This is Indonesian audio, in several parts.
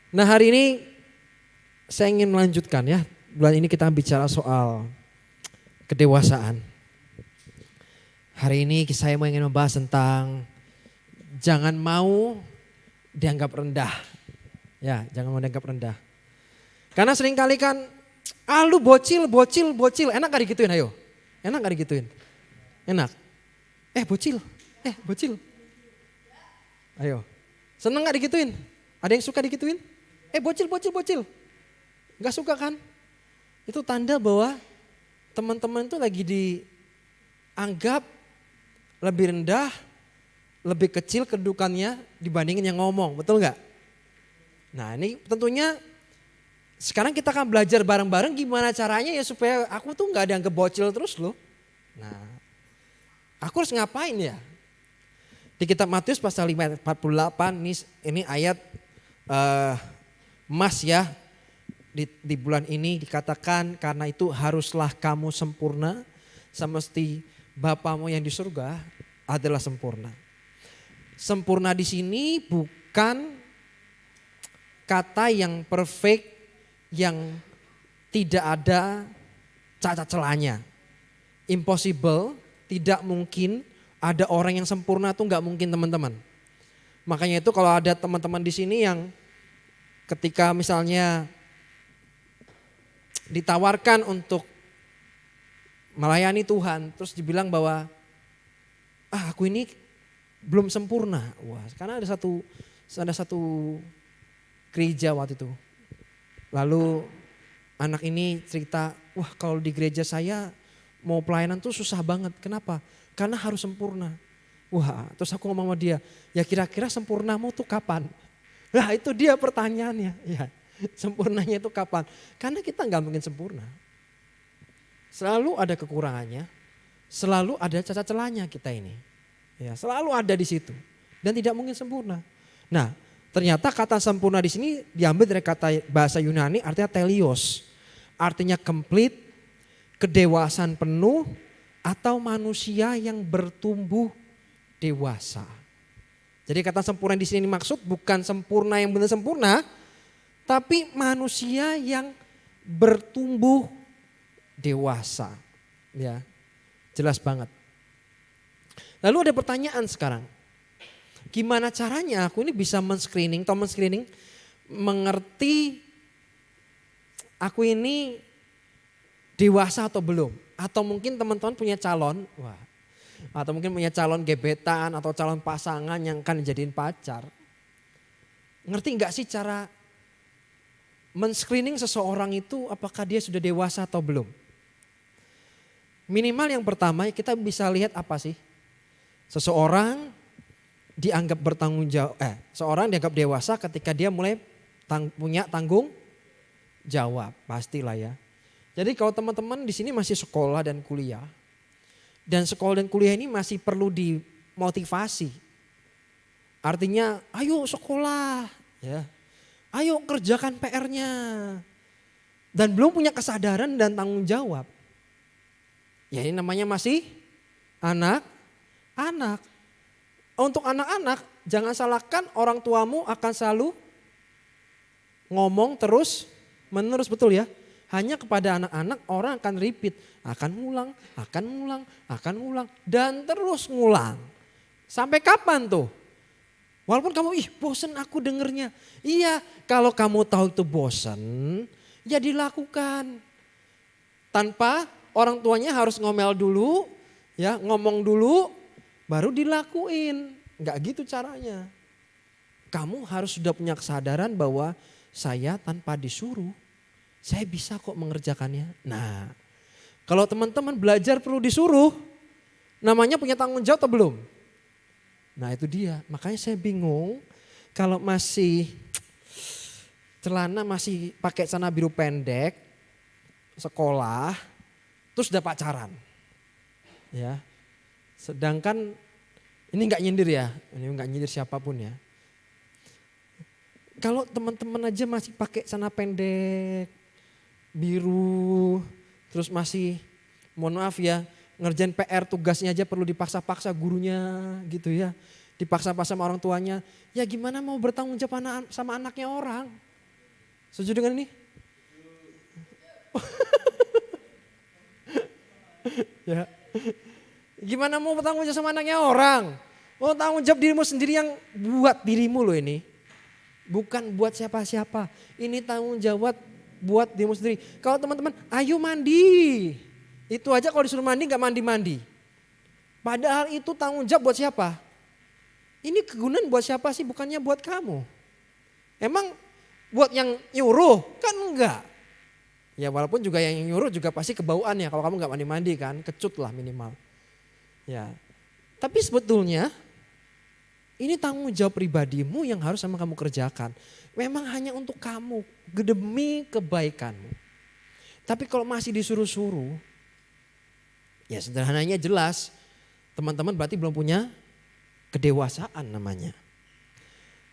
Nah hari ini saya ingin melanjutkan ya. Bulan ini kita bicara soal kedewasaan. Hari ini saya mau ingin membahas tentang jangan mau dianggap rendah. Ya, jangan mau dianggap rendah. Karena seringkali kan, lu bocil, enak gak digituin ayo? Enak gak digituin? Enak? Bocil, bocil. Ayo, seneng gak digituin? Ada yang suka digituin? Bocil. Gak suka kan? Itu tanda bahwa teman-teman itu lagi dianggap lebih rendah, lebih kecil kedudukannya dibandingin yang ngomong, betul gak? Nah ini tentunya sekarang kita akan belajar bareng-bareng gimana caranya ya supaya aku tuh gak dianggap bocil terus loh. Nah aku harus ngapain ya? Di kitab Matius pasal 5 ayat 48 ini ayat emas ya. Di bulan ini dikatakan karena itu haruslah kamu sempurna semesti Bapamu yang di surga adalah sempurna. Sempurna di sini bukan kata yang perfect yang tidak ada cacat celahnya. Impossible, tidak mungkin ada orang yang sempurna tuh nggak mungkin teman-teman. Makanya itu kalau ada teman-teman di sini yang ketika misalnya ditawarkan untuk melayani Tuhan, terus dibilang bahwa aku ini belum sempurna. Wah, karena ada satu gereja waktu itu. Lalu anak ini cerita, wah kalau di gereja saya mau pelayanan tuh susah banget. Kenapa? Karena harus sempurna. Wah, terus aku ngomong sama dia, ya kira-kira sempurnamu tuh kapan? Nah itu dia pertanyaannya. Ya, sempurnanya itu kapan? Karena kita nggak mungkin sempurna. Selalu ada kekurangannya, selalu ada cacat celahnya kita ini. Ya, selalu ada di situ dan tidak mungkin sempurna. Nah, ternyata kata sempurna di sini diambil dari kata bahasa Yunani artinya telios. Artinya complete, kedewasaan penuh atau manusia yang bertumbuh dewasa. Jadi kata sempurna di sini maksud bukan sempurna yang benar sempurna, tapi manusia yang bertumbuh dewasa. Ya, jelas banget. Lalu ada pertanyaan sekarang. Gimana caranya aku ini bisa men-screening mengerti aku ini dewasa atau belum? Atau mungkin teman-teman punya calon, atau mungkin punya calon gebetan atau calon pasangan yang akan dijadiin pacar. Ngerti nggak sih cara men-screening seseorang itu apakah dia sudah dewasa atau belum? Minimal yang pertama kita bisa lihat apa sih? Seseorang dianggap bertanggung jawab, seorang dianggap dewasa ketika dia mulai punya tanggung jawab, pastilah ya. Jadi kalau teman-teman di sini masih sekolah dan kuliah, dan sekolah dan kuliah ini masih perlu dimotivasi. Artinya, ayo sekolah, ya, ayo kerjakan PR-nya, dan belum punya kesadaran dan tanggung jawab. Ya ini namanya masih anak-anak. Untuk anak-anak jangan salahkan orang tuamu akan selalu ngomong terus menerus, betul ya. Hanya kepada anak-anak orang akan repeat, akan ngulang dan terus ngulang. Sampai kapan tuh? Walaupun kamu bosen aku dengernya. Iya, kalau kamu tahu itu bosen ya dilakukan. Tanpa orang tuanya harus ngomel dulu, ya ngomong dulu baru dilakuin. Enggak gitu caranya. Kamu harus sudah punya kesadaran bahwa saya tanpa disuruh, saya bisa kok mengerjakannya. Nah, kalau teman-teman belajar perlu disuruh, namanya punya tanggung jawab atau belum? Nah itu dia, makanya saya bingung kalau masih celana masih pakai celana biru pendek, sekolah, terus udah pacaran. Ya, sedangkan ini nggak nyindir ya, ini nggak nyindir siapapun ya. Kalau teman-teman aja masih pakai celana pendek, biru, terus masih mohon maaf ya, ngerjain PR tugasnya aja perlu dipaksa-paksa gurunya gitu ya. Dipaksa-paksa sama orang tuanya. Ya gimana mau bertanggung jawab sama anaknya orang. Setuju dengan ini? Ya. Gimana mau bertanggung jawab sama anaknya orang? Oh, tanggung jawab dirimu sendiri yang buat dirimu loh ini. Bukan buat siapa-siapa. Ini tanggung jawab buat dirimu sendiri. Kalau teman-teman, ayo mandi. Itu aja kalau disuruh mandi gak mandi-mandi. Padahal itu tanggung jawab buat siapa? Ini kegunaan buat siapa sih? Bukannya buat kamu. Emang buat yang nyuruh? Kan enggak. Ya walaupun juga yang nyuruh juga pasti kebauan ya. Kalau kamu gak mandi-mandi kan, kecut lah minimal. Ya. Tapi sebetulnya ini tanggung jawab pribadimu yang harus sama kamu kerjakan. Memang hanya untuk kamu, demi kebaikanmu. Tapi kalau masih disuruh-suruh, ya sederhananya jelas, teman-teman berarti belum punya kedewasaan namanya.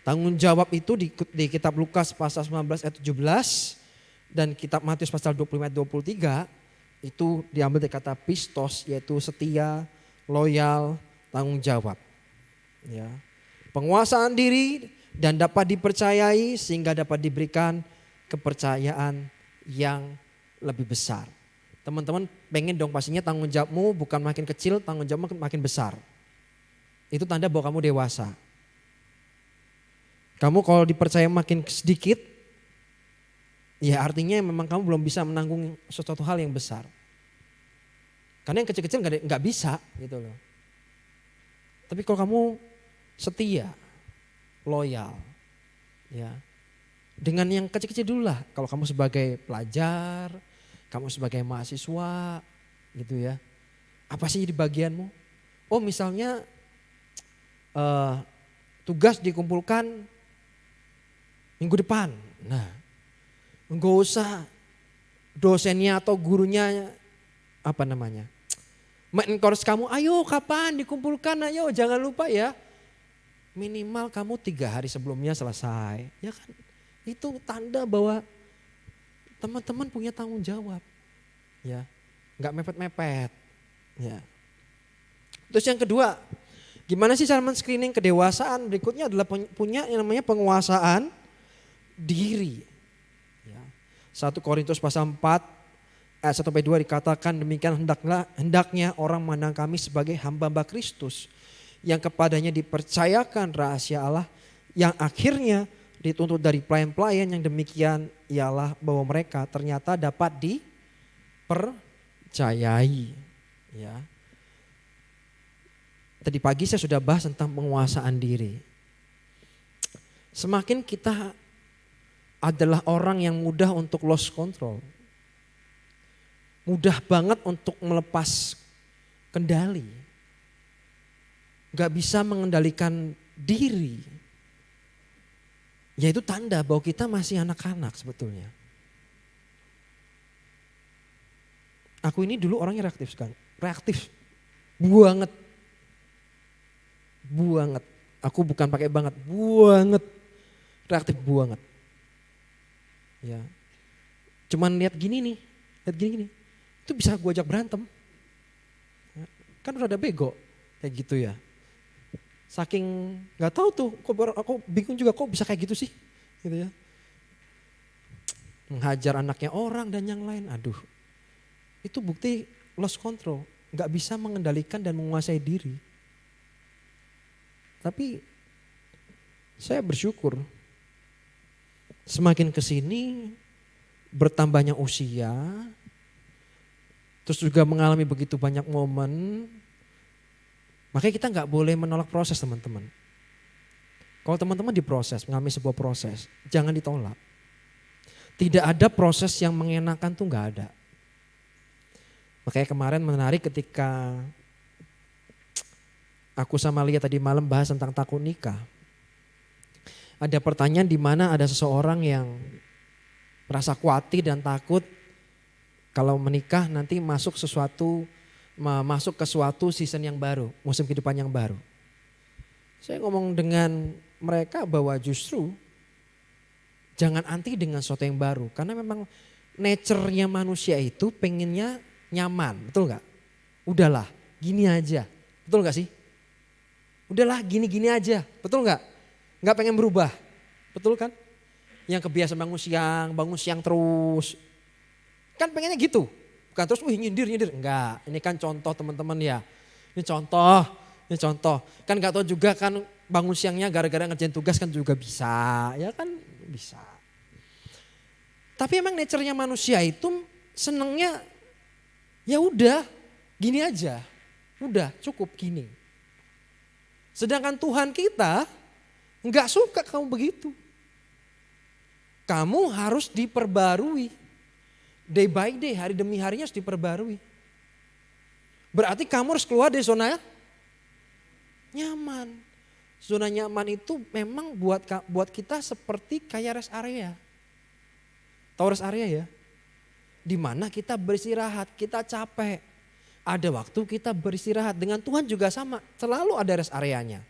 Tanggung jawab itu di kitab Lukas pasal 19 ayat 17 dan kitab Matius pasal 25 ayat 23 itu diambil dari kata pistos, yaitu setia, loyal, tanggung jawab. Ya. Penguasaan diri dan dapat dipercayai sehingga dapat diberikan kepercayaan yang lebih besar. Teman-teman pengen dong pastinya tanggung jawabmu bukan makin kecil, tanggung jawabmu makin besar. Itu tanda bahwa kamu dewasa. Kamu kalau dipercaya makin sedikit, ya artinya memang kamu belum bisa menanggung sesuatu hal yang besar. Karena yang kecil-kecil nggak bisa gitu loh. Tapi kalau kamu setia, loyal, ya dengan yang kecil-kecil dulu lah. Kalau kamu sebagai pelajar, kamu sebagai mahasiswa, gitu ya. Apa sih di bagianmu? Oh misalnya tugas dikumpulkan minggu depan. Nah, nggak usah dosennya atau gurunya men-encourage kamu, ayo kapan dikumpulkan, ayo jangan lupa ya. Minimal kamu 3 hari sebelumnya selesai. Ya kan? Itu tanda bahwa teman-teman punya tanggung jawab. Ya, nggak mepet-mepet. Ya. Terus yang kedua, gimana sih cara men-screening kedewasaan? Berikutnya adalah punya yang namanya penguasaan diri. Ya. 1 Korintus pasal 4 ayat 1-2 dikatakan demikian hendaknya orang memandang kami sebagai hamba-hamba Kristus yang kepadanya dipercayakan rahasia Allah yang akhirnya dituntut dari pelayan-pelayan yang demikian ialah bahwa mereka ternyata dapat dipercayai. Ya. Tadi pagi saya sudah bahas tentang penguasaan diri. Semakin kita adalah orang yang mudah untuk lost control. Mudah banget untuk melepas kendali. Gak bisa mengendalikan diri. Yaitu tanda bahwa kita masih anak-anak sebetulnya. Aku ini dulu orangnya reaktif sekali. Reaktif. Banget. Aku bukan pakai banget. Reaktif banget. Ya. Cuman lihat gini nih. Lihat gini. Itu bisa gue ajak berantem. Kan udah ada bego. Kayak gitu ya. Saking gak tahu tuh, aku bingung juga kok bisa kayak gitu sih. Gitu ya. Menghajar anaknya orang dan yang lain. Aduh. Itu bukti lost control. Gak bisa mengendalikan dan menguasai diri. Tapi saya bersyukur. Semakin kesini bertambahnya usia. Terus juga mengalami begitu banyak momen. Makanya kita gak boleh menolak proses teman-teman. Kalau teman-teman diproses, mengalami sebuah proses, jangan ditolak. Tidak ada proses yang mengenakan tuh gak ada. Makanya kemarin menarik ketika aku sama Lia tadi malam bahas tentang takut nikah. Ada pertanyaan di mana ada seseorang yang merasa khawatir dan takut kalau menikah nanti masuk ke suatu season yang baru, musim kehidupan yang baru. Saya ngomong dengan mereka bahwa justru jangan anti dengan sesuatu yang baru. Karena memang nature-nya manusia itu pengennya nyaman, betul gak? Udahlah gini aja, betul gak sih? Udahlah gini-gini aja, betul gak? Gak pengen berubah, betul kan? Yang kebiasaan bangun siang terus. Kan pengennya gitu. Bukan terus nyindir. Enggak, ini kan contoh teman-teman ya. Ini contoh. Kan gak tahu juga kan bangun siangnya gara-gara ngerjain tugas kan juga bisa. Ya kan bisa. Tapi emang nature-nya manusia itu senengnya ya udah gini aja. Udah cukup gini. Sedangkan Tuhan kita enggak suka kamu begitu. Kamu harus diperbarui. Day by day, hari demi harinya harus diperbarui. Berarti kamu harus keluar dari zona nyaman. Zona nyaman itu memang buat kita seperti kayak rest area. Tahu rest area ya? Di mana kita beristirahat, kita capek. Ada waktu kita beristirahat. Dengan Tuhan juga sama, selalu ada rest areanya.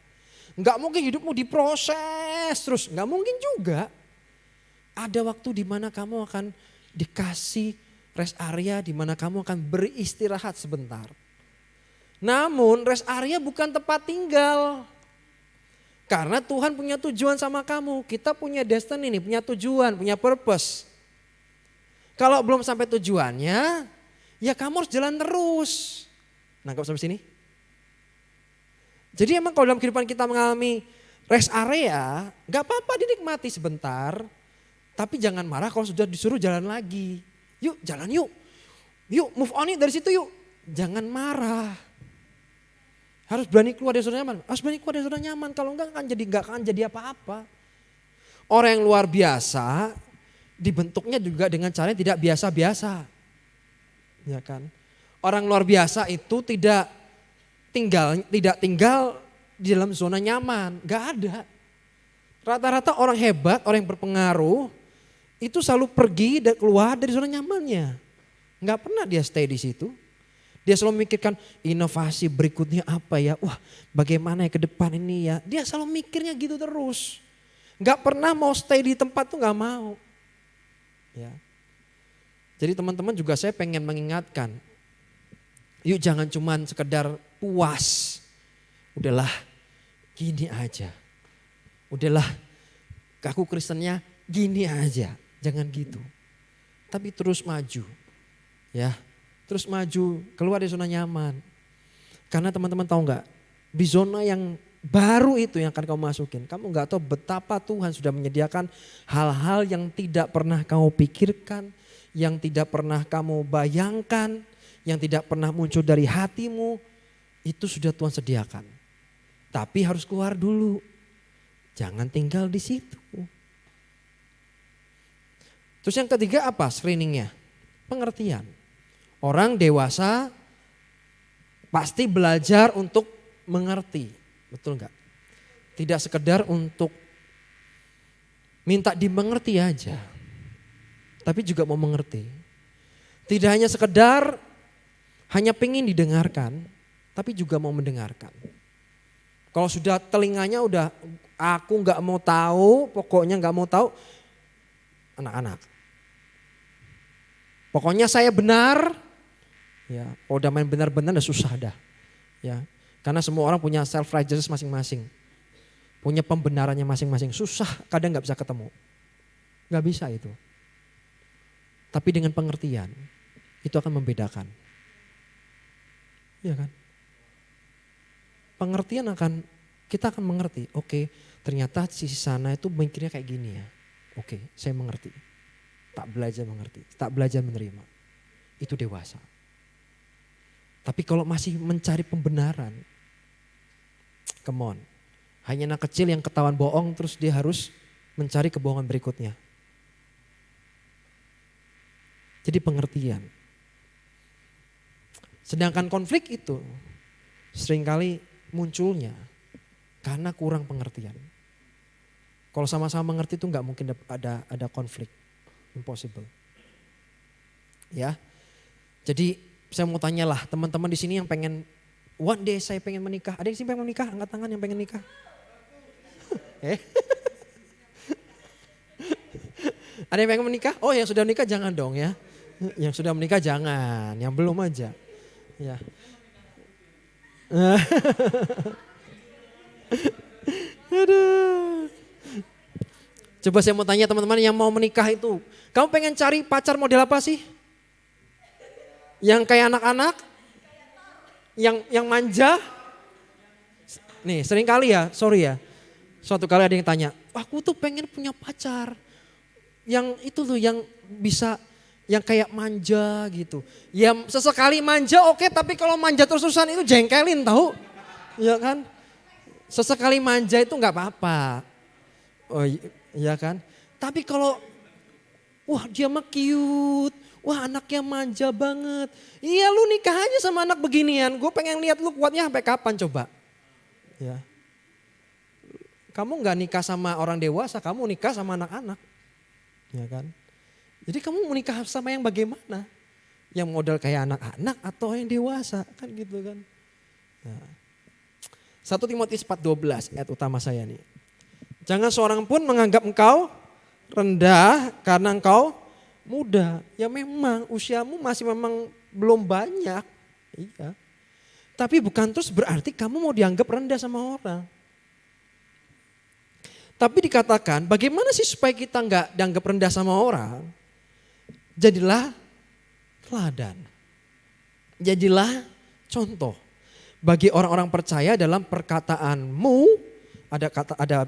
Enggak mungkin hidupmu diproses terus, enggak mungkin juga. Ada waktu di mana kamu akan dikasih rest area, di mana kamu akan beristirahat sebentar. Namun rest area bukan tempat tinggal. Karena Tuhan punya tujuan sama kamu. Kita punya destiny nih, punya tujuan, punya purpose. Kalau belum sampai tujuannya, ya kamu harus jalan terus. Nangkap sampai sini? Jadi emang kalau dalam kehidupan kita mengalami rest area, gak apa-apa dinikmati sebentar. Tapi jangan marah kalau sudah disuruh jalan lagi. Yuk jalan yuk. Yuk move on dari situ yuk. Jangan marah. Harus berani keluar dari zona nyaman. Harus berani keluar dari zona nyaman. Kalau enggak akan jadi apa-apa. Orang yang luar biasa dibentuknya juga dengan cara yang tidak biasa-biasa. Ya kan? Orang luar biasa itu tidak tinggal di dalam zona nyaman. Enggak ada. Rata-rata orang hebat, orang yang berpengaruh itu selalu pergi dan keluar dari zona nyamannya. Enggak pernah dia stay di situ. Dia selalu memikirkan inovasi berikutnya apa ya. Wah bagaimana ya ke depan ini ya. Dia selalu mikirnya gitu terus. Enggak pernah mau stay di tempat tuh enggak mau. Ya. Jadi teman-teman juga saya pengen mengingatkan. Yuk jangan cuman sekedar puas. Udahlah gini aja. Udahlah aku Kristennya gini aja. Jangan gitu. Tapi terus maju. Ya. Terus maju keluar dari zona nyaman. Karena teman-teman tahu nggak, di zona yang baru itu yang akan kamu masukin. Kamu nggak tahu betapa Tuhan sudah menyediakan hal-hal yang tidak pernah kamu pikirkan, yang tidak pernah kamu bayangkan, yang tidak pernah muncul dari hatimu. Itu sudah Tuhan sediakan. Tapi harus keluar dulu. Jangan tinggal di situ. Terus yang ketiga apa screeningnya? Pengertian. Orang dewasa pasti belajar untuk mengerti. Betul enggak? Tidak sekedar untuk minta dimengerti aja. Tapi juga mau mengerti. Tidak hanya sekedar hanya pengen didengarkan. Tapi juga mau mendengarkan. Kalau sudah telinganya udah aku enggak mau tahu, pokoknya enggak mau tahu. Anak-anak. Pokoknya saya benar. Ya, kalau udah main benar-benar udah susah dah. Ya, karena semua orang punya self righteousness masing-masing. Punya pembenarannya masing-masing. Susah, kadang nggak bisa ketemu. Nggak bisa itu. Tapi dengan pengertian, itu akan membedakan. Iya kan? Pengertian kita akan mengerti. Oke, ternyata sisi sana itu mikirnya kayak gini ya. Oke, saya mengerti. Tak belajar mengerti, tak belajar menerima. Itu dewasa. Tapi kalau masih mencari pembenaran, come on. Hanya anak kecil yang ketahuan bohong terus dia harus mencari kebohongan berikutnya. Jadi pengertian. Sedangkan konflik itu seringkali munculnya karena kurang pengertian. Kalau sama-sama mengerti itu nggak mungkin ada konflik. Impossible. Ya. Jadi saya mau tanya lah teman-teman di sini yang pengen one day saya pengen menikah. Ada yang sih pengen menikah? Angkat tangan yang pengen nikah. Ada yang pengen menikah? Oh yang sudah menikah jangan dong ya. Yang sudah menikah jangan, yang belum aja. Ya. Aduh. Coba saya mau tanya teman-teman yang mau menikah itu. Kamu pengen cari pacar model apa sih? Yang kayak anak-anak? Yang manja? Nih sering kali ya, sorry ya. Suatu kali ada yang tanya, aku tuh pengen punya pacar. Yang itu tuh yang bisa, yang kayak manja gitu. Ya sesekali manja oke, tapi kalau manja terus-terusan itu jengkelin tahu. Ya kan? Sesekali manja itu nggak apa-apa. Oh iya kan? Tapi kalau wah dia mah cute, wah anaknya manja banget. Iya lu nikah aja sama anak beginian, gue pengen lihat lu kuatnya sampai kapan coba. Ya. Kamu nggak nikah sama orang dewasa, kamu nikah sama anak-anak. Ya kan? Jadi kamu menikah sama yang bagaimana? Yang model kayak anak-anak atau yang dewasa kan gitu kan. Nah. 1 Timotius 4:12 ayat utama saya nih. Jangan seorang pun menganggap engkau rendah karena engkau muda. Ya memang usiamu masih memang belum banyak. Iya. Tapi bukan terus berarti kamu mau dianggap rendah sama orang. Tapi dikatakan bagaimana sih supaya kita nggak dianggap rendah sama orang? Jadilah teladan. Jadilah contoh bagi orang-orang percaya dalam perkataanmu,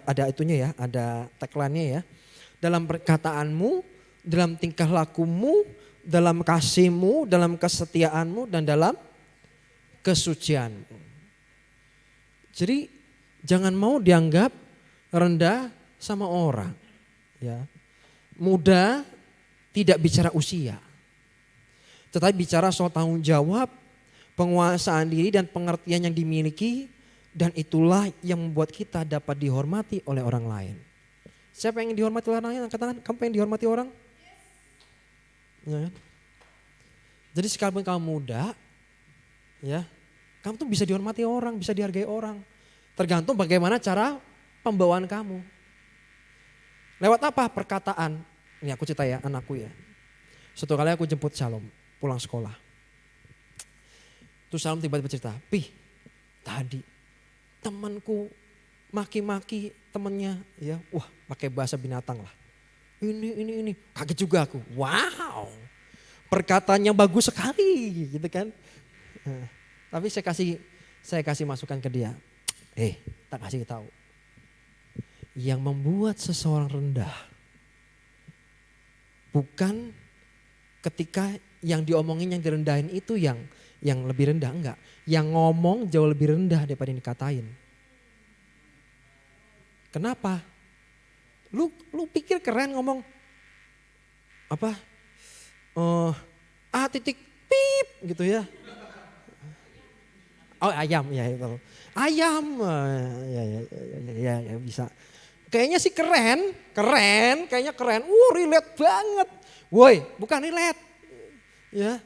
ada itunya ya, ada tagline-nya ya. Dalam perkataanmu, dalam tingkah lakumu, dalam kasihmu, dalam kesetiaanmu dan dalam kesucianmu. Jadi jangan mau dianggap rendah sama orang, ya. Muda tidak bicara usia. Tetapi bicara soal tanggung jawab, penguasaan diri dan pengertian yang dimiliki, dan itulah yang membuat kita dapat dihormati oleh orang lain. Siapa yang dihormati oleh orang lain? Angkat tangan, kamu pengen dihormati orang? Ya kan? Jadi sekalipun kamu muda, ya, kamu tuh bisa dihormati orang, bisa dihargai orang. Tergantung bagaimana cara pembawaan kamu. Lewat apa? Perkataan. Ini aku cerita ya, anakku ya. Suatu kali aku jemput Shalom pulang sekolah. Terus Shalom tiba-tiba cerita, tadi temanku maki-maki temennya, ya, wah pakai bahasa binatang lah. Ini, kaget juga aku. Wow, perkataannya bagus sekali, gitu kan. Tapi saya kasih masukan ke dia. Tak kasih tahu. Yang membuat seseorang rendah bukan ketika yang diomongin yang direndahin itu yang lebih rendah, enggak. Yang ngomong jauh lebih rendah daripada yang dikatain. Kenapa? Lu pikir keren ngomong apa? Titik pip gitu ya. Oh ayam ya itu. Ayam ya bisa. Kayaknya sih keren, kayaknya keren. Relate banget. Woi, bukan relate. Ya.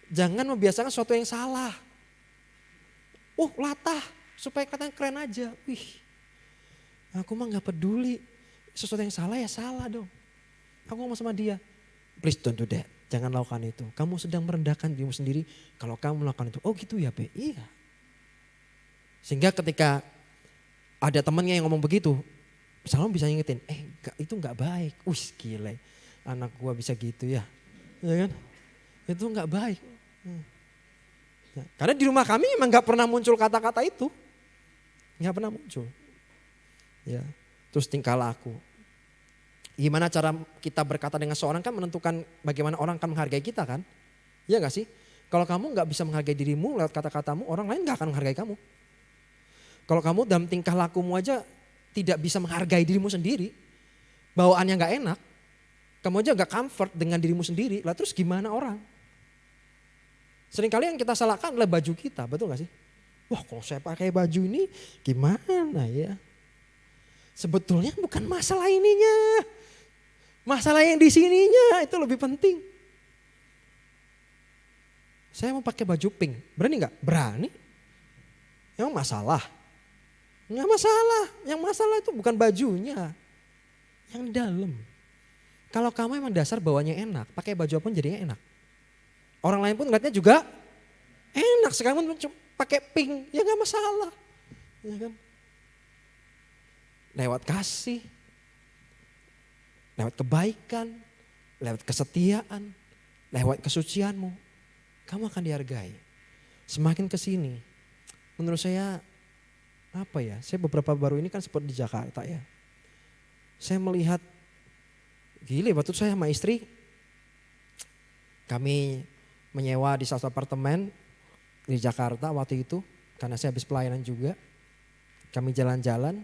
Jangan membiasakan sesuatu yang salah. Latah supaya kelihatan keren aja. Wih, aku mah gak peduli. Sesuatu yang salah ya salah dong. Aku ngomong sama dia, please don't do that. Jangan lakukan itu. Kamu sedang merendahkan dirimu sendiri kalau kamu melakukan itu. Oh gitu ya Be? Iya. Sehingga ketika ada temannya yang ngomong begitu, Shalom bisa ngingetin, itu gak baik. Wih gila, anak gua bisa gitu ya. Ya kan? Itu gak baik. Ya, karena di rumah kami emang gak pernah muncul kata-kata itu. Gak pernah muncul. Ya, terus tingkah laku. Gimana cara kita berkata dengan seorang kan menentukan bagaimana orang akan menghargai kita kan. Iya gak sih? Kalau kamu gak bisa menghargai dirimu lewat kata-katamu, orang lain gak akan menghargai kamu. Kalau kamu dalam tingkah lakumu aja tidak bisa menghargai dirimu sendiri, bawaannya gak enak, kamu aja gak comfort dengan dirimu sendiri, lah terus gimana orang? Seringkali yang kita salahkan adalah baju kita, betul gak sih? Wah kalau saya pakai baju ini gimana ya? Sebetulnya bukan masalah ininya, masalah yang di sininya itu lebih penting. Saya mau pakai baju pink, berani gak? Berani. Emang masalah? Nggak masalah, yang masalah itu bukan bajunya, yang dalam. Kalau kamu emang dasar bawanya enak, pakai baju apapun jadinya enak. Orang lain pun ngeliatnya juga enak, sekarang pakai pink, ya nggak masalah. Ya kan? Lewat kasih, lewat kebaikan, lewat kesetiaan, lewat kesucianmu, kamu akan dihargai. Semakin ke sini, menurut saya saya beberapa baru ini kan seperti di Jakarta ya. Saya melihat, gile waktu saya sama istri, kami menyewa di salah satu apartemen di Jakarta waktu itu, karena saya habis pelayanan juga. Kami jalan-jalan,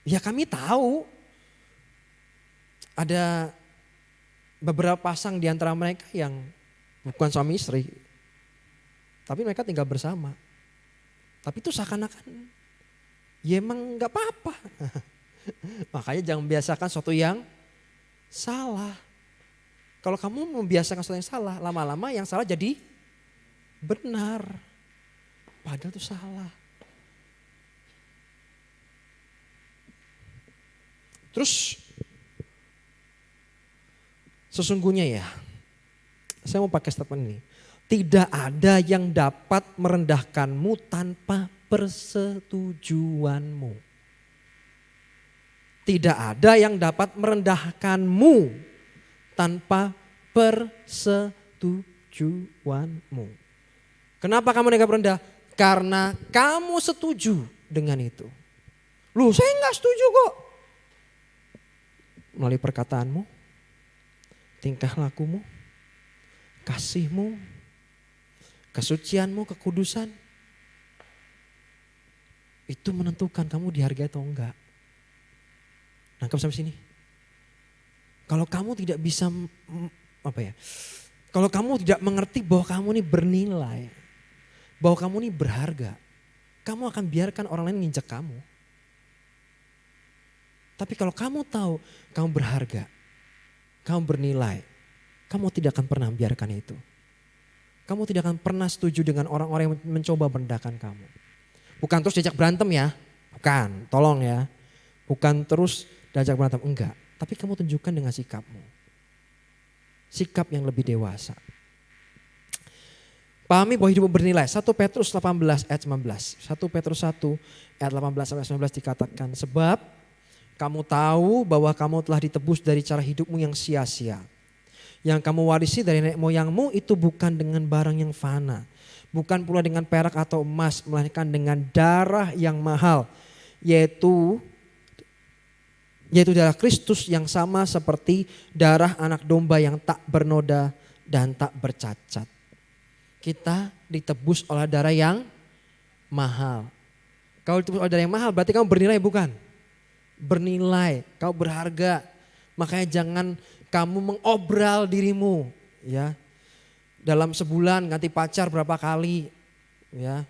ya kami tahu ada beberapa pasang di antara mereka yang bukan suami istri, tapi mereka tinggal bersama. Tapi itu seakan-akan ya emang gak apa-apa. Makanya jangan membiasakan sesuatu yang salah. Kalau kamu membiasakan sesuatu yang salah, lama-lama yang salah jadi benar. Padahal itu salah. Terus sesungguhnya ya, saya mau pakai statement ini. Tidak ada yang dapat merendahkanmu tanpa persetujuanmu. Tidak ada yang dapat merendahkanmu tanpa persetujuanmu. Kenapa kamu dianggap rendah? Karena kamu setuju dengan itu. Loh, saya enggak setuju kok. Melalui perkataanmu, tingkah lakumu, kasihmu, kesucianmu, kekudusan. Itu menentukan kamu dihargai atau enggak. Nangkep sampai sini? Kalau kamu tidak bisa kalau kamu tidak mengerti bahwa kamu ini bernilai, bahwa kamu ini berharga, kamu akan biarkan orang lain nginjek kamu. Tapi kalau kamu tahu kamu berharga, kamu bernilai, kamu tidak akan pernah membiarkan itu. Kamu tidak akan pernah setuju dengan orang-orang yang mencoba merendahkan kamu. Bukan terus diajak berantem ya, bukan, tolong ya. Bukan terus diajak berantem, enggak. Tapi kamu tunjukkan dengan sikapmu. Sikap yang lebih dewasa. Pahami bahwa hidupmu bernilai. 1 Petrus 18 ayat 19. 1 Petrus 1 ayat 18 sampai 19 dikatakan. Sebab kamu tahu bahwa kamu telah ditebus dari cara hidupmu yang sia-sia. Yang kamu warisi dari nenek moyangmu itu bukan dengan barang yang fana. Bukan pula dengan perak atau emas, melainkan dengan darah yang mahal. Yaitu darah Kristus yang sama seperti darah anak domba yang tak bernoda dan tak bercacat. Kita ditebus oleh darah yang mahal. Kalau ditebus oleh darah yang mahal berarti kamu bernilai bukan? Bernilai, kau berharga. Makanya jangan kamu mengobral dirimu ya. Dalam sebulan ganti pacar berapa kali ya.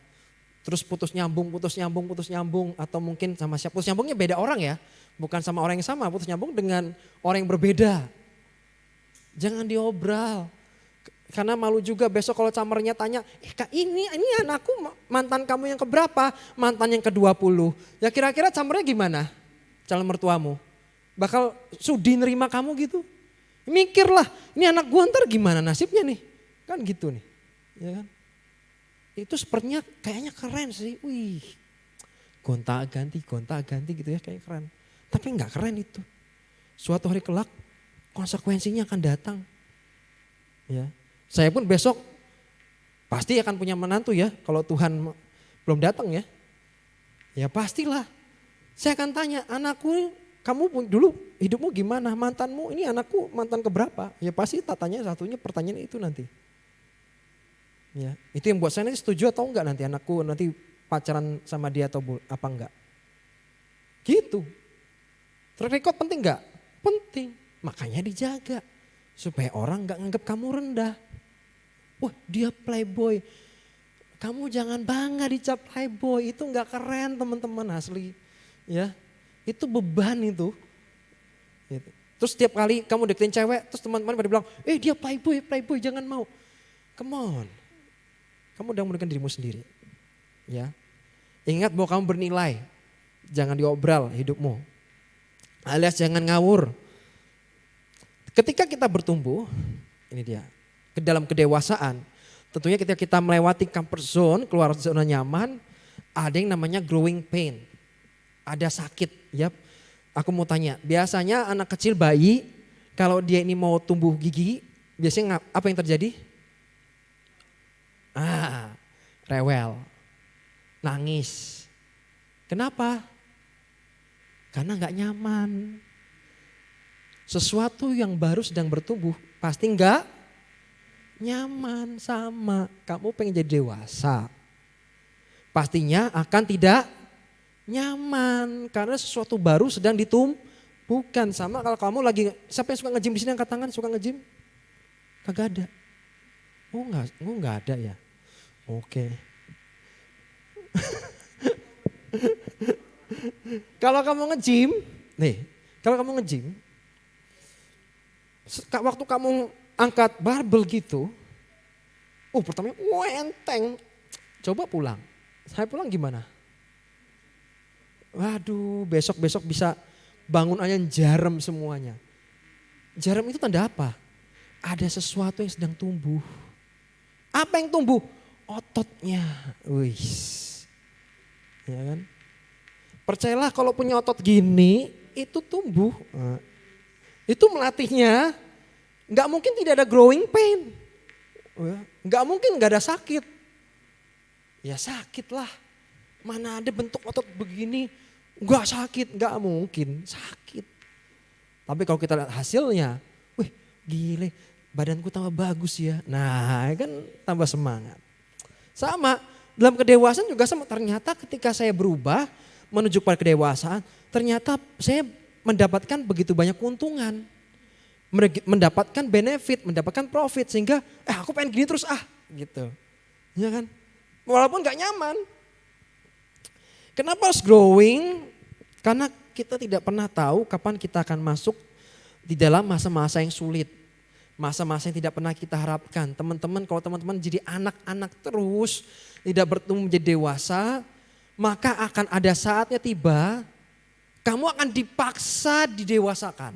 Terus putus nyambung atau mungkin sama siapa? Putus nyambungnya beda orang ya. Bukan sama orang yang sama, putus nyambung dengan orang yang berbeda. Jangan diobral. Karena malu juga besok kalau camernya tanya, Kak ini anakku mantan kamu yang keberapa? Mantan yang ke-20. Ya kira-kira camernya gimana? Calon mertuamu. Bakal sudi nerima kamu gitu? Mikirlah, ini anak gua ntar gimana nasibnya nih? Kan gitu nih. Ya kan? Itu sepertinya kayaknya keren sih. Wih, gonta-ganti gitu ya, kayak keren. Tapi enggak keren itu. Suatu hari kelak konsekuensinya akan datang. Ya. Saya pun besok pasti akan punya menantu ya, kalau Tuhan belum datang ya. Ya pastilah. Saya akan tanya, anakku kamu dulu hidupmu gimana? Mantanmu ini anakku mantan keberapa? Ya pasti satunya pertanyaan itu nanti. Ya, itu yang buat saya nanti setuju atau enggak nanti anakku nanti pacaran sama dia atau apa enggak. Gitu. Track record penting enggak? Penting. Makanya dijaga. Supaya orang enggak nganggap kamu rendah. Wah dia playboy. Kamu jangan bangga dicap playboy. Itu enggak keren teman-teman asli. Ya, itu beban itu. Gitu. Terus setiap kali kamu deketin cewek, terus teman-teman pada bilang, dia playboy jangan mau. Come on. Kamu udah menekan dirimu sendiri. Ya. Ingat bahwa kamu bernilai. Jangan diobral hidupmu. Alias jangan ngawur. Ketika kita bertumbuh, ini dia, ke dalam kedewasaan, tentunya ketika kita melewati comfort zone, keluar zona nyaman, ada yang namanya growing pain. Ada sakit, ya. Aku mau tanya, biasanya anak kecil bayi kalau dia ini mau tumbuh gigi, biasanya apa yang terjadi? Rewel, nangis. Kenapa? Karena nggak nyaman. Sesuatu yang baru sedang bertumbuh pasti nggak nyaman sama. Kamu pengen jadi dewasa, pastinya akan tidak nyaman karena sesuatu baru sedang ditumbuhkan. Sama kalau kamu lagi, siapa yang suka nge-gym di sini angkat tangan, suka nge-gym? Kagak ada. Oh enggak ada ya. Oke. Kalau kamu nge-gym, kalau kamu nge-gym, waktu kamu angkat barbel gitu, pertamanya enteng. Coba pulang. Saya pulang gimana? Waduh, besok bisa bangun aja jarum semuanya. Jarum itu tanda apa? Ada sesuatu yang sedang tumbuh. Apa yang tumbuh? Ototnya. Wih. Ya kan? Percayalah kalau punya otot gini, itu tumbuh. Itu melatihnya, nggak mungkin tidak ada growing pain. Nggak mungkin nggak ada sakit. Ya sakit lah. Mana ada bentuk otot begini, nggak sakit, nggak mungkin sakit. Tapi kalau kita lihat hasilnya, wih gile, badanku tambah bagus ya. Nah kan tambah semangat. Sama, dalam kedewasaan juga sama. Ternyata ketika saya berubah menuju pada kedewasaan, ternyata saya mendapatkan begitu banyak keuntungan. Mendapatkan benefit, mendapatkan profit. Sehingga aku pengen gini terus gitu. Ya kan? Walaupun gak nyaman. Kenapa harus growing? Karena kita tidak pernah tahu kapan kita akan masuk di dalam masa-masa yang sulit. Masa-masa yang tidak pernah kita harapkan. Teman-teman, kalau teman-teman jadi anak-anak terus, tidak bertumbuh menjadi dewasa, maka akan ada saatnya tiba, kamu akan dipaksa didewasakan.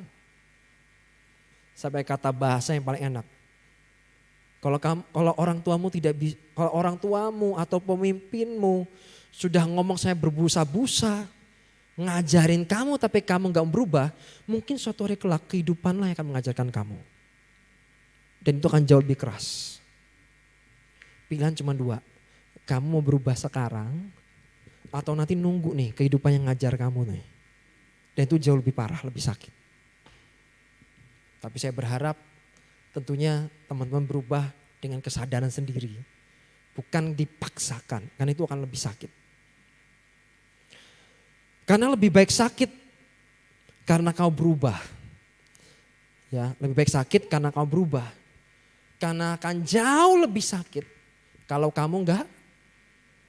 Sampai kata bahasa yang paling enak. Kalau orang tuamu kalau orang tuamu atau pemimpinmu sudah ngomong saya berbusa-busa, ngajarin kamu tapi kamu gak berubah, mungkin suatu hari kelak kehidupanlah yang akan mengajarkan kamu. Dan itu akan jauh lebih keras. Pilihan cuma dua, kamu mau berubah sekarang atau nanti nunggu nih kehidupan yang ngajar kamu nih. Dan itu jauh lebih parah, lebih sakit. Tapi saya berharap tentunya teman-teman berubah dengan kesadaran sendiri. Bukan dipaksakan, karena itu akan lebih sakit. Karena lebih baik sakit karena kau berubah. Ya, lebih baik sakit karena kau berubah. Karena akan jauh lebih sakit kalau kamu enggak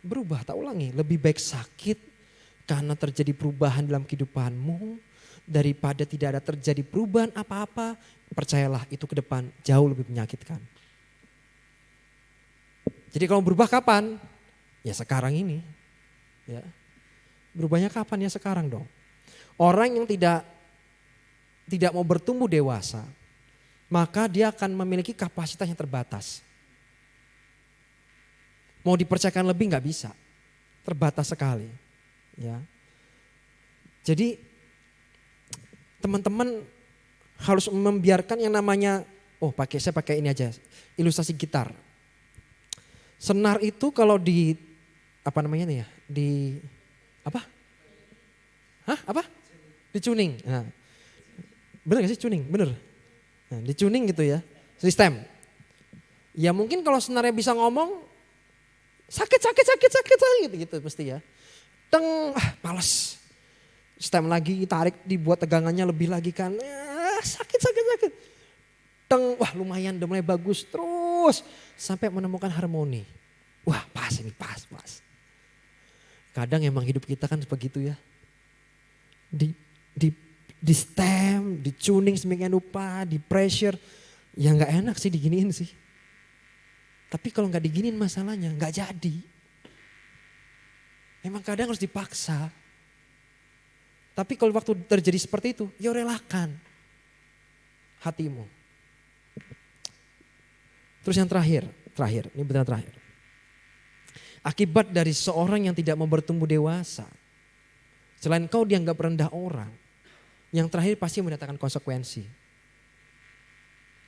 berubah. Tak ulangi, lebih baik sakit karena terjadi perubahan dalam kehidupanmu daripada tidak ada terjadi perubahan apa-apa. Percayalah itu ke depan jauh lebih menyakitkan. Jadi kalau berubah kapan? Ya sekarang ini. Ya. Berubahnya kapan? Ya sekarang dong. Orang yang tidak mau bertumbuh dewasa, maka dia akan memiliki kapasitas yang terbatas. Mau dipercayakan lebih nggak bisa, terbatas sekali. Ya. Jadi teman-teman harus membiarkan yang namanya, saya pakai ini aja, ilustrasi gitar. Senar itu kalau di di tuning. Nah, bener gak sih tuning? Bener. Nah, di tuning gitu ya, sistem. Ya mungkin kalau senarnya bisa ngomong, sakit gitu mesti ya. Males. Stem lagi, tarik, dibuat tegangannya lebih lagi kan. Sakit. Lumayan udah mulai bagus terus. Sampai menemukan harmoni. Wah pas ini, pas. Kadang emang hidup kita kan begitu ya. Di stem, di tuning sedemikian rupa, di pressure. Ya gak enak sih diginiin sih. Tapi kalau gak diginiin masalahnya gak jadi. Emang kadang harus dipaksa. Tapi kalau waktu terjadi seperti itu, ya relakan hatimu. Terus yang terakhir, ini benar terakhir. Akibat dari seorang yang tidak mau bertumbuh dewasa, selain kau dianggap rendah orang, Yang terakhir pasti mendatangkan konsekuensi.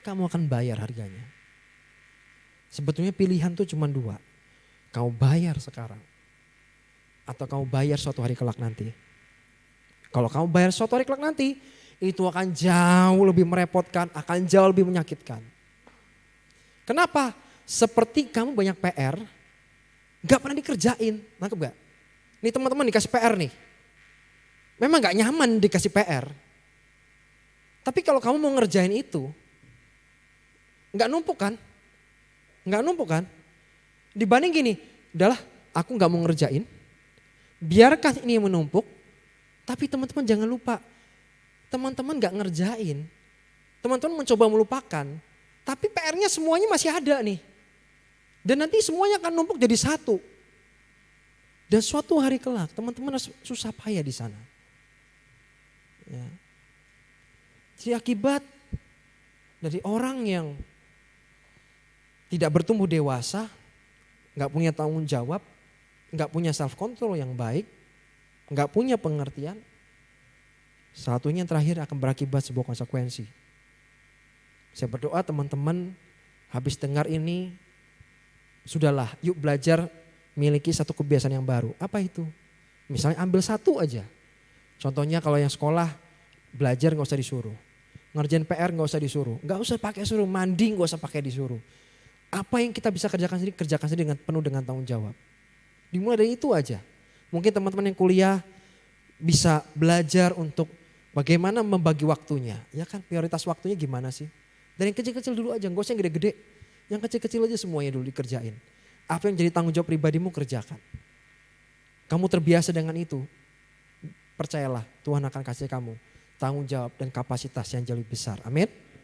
Kamu akan bayar harganya. Sebetulnya pilihan tuh cuma dua. Kau bayar sekarang. Atau kau bayar suatu hari kelak nanti. Kalau kamu bayar suatu hari kelak nanti, itu akan jauh lebih merepotkan, akan jauh lebih menyakitkan. Kenapa? Seperti kamu banyak PR, gak pernah dikerjain. Nangkep gak? Nih teman-teman dikasih PR nih. Memang gak nyaman dikasih PR. Tapi kalau kamu mau ngerjain itu, gak numpuk kan? Gak numpuk kan? Dibanding gini, udahlah aku gak mau ngerjain. Biarkan ini yang menumpuk. Tapi teman-teman jangan lupa, teman-teman gak ngerjain. Teman-teman mencoba melupakan. Tapi PR-nya semuanya masih ada nih. Dan nanti semuanya akan numpuk jadi satu. Dan suatu hari kelak teman-teman susah payah di sana. Ya. Jadi akibat dari orang yang tidak bertumbuh dewasa, gak punya tanggung jawab, gak punya self control yang baik, gak punya pengertian, satunya yang terakhir akan berakibat sebuah konsekuensi. Saya berdoa teman-teman habis dengar ini, sudahlah yuk belajar miliki satu kebiasaan yang baru. Apa itu? Misalnya ambil satu aja. Contohnya kalau yang sekolah belajar gak usah disuruh. Ngerjain PR gak usah disuruh. Gak usah pakai suruh, mandi gak usah pakai disuruh. Apa yang kita bisa kerjakan sendiri dengan penuh dengan tanggung jawab. Dimulai dari itu aja. Mungkin teman-teman yang kuliah bisa belajar untuk bagaimana membagi waktunya. Ya kan prioritas waktunya gimana sih? Dan yang kecil-kecil dulu aja, gak usah yang gede-gede. Yang kecil-kecil aja semuanya dulu dikerjain. Apa yang jadi tanggung jawab pribadimu kerjakan. Kamu terbiasa dengan itu. Percayalah Tuhan akan kasih kamu tanggung jawab dan kapasitas yang jauh lebih besar. Amin.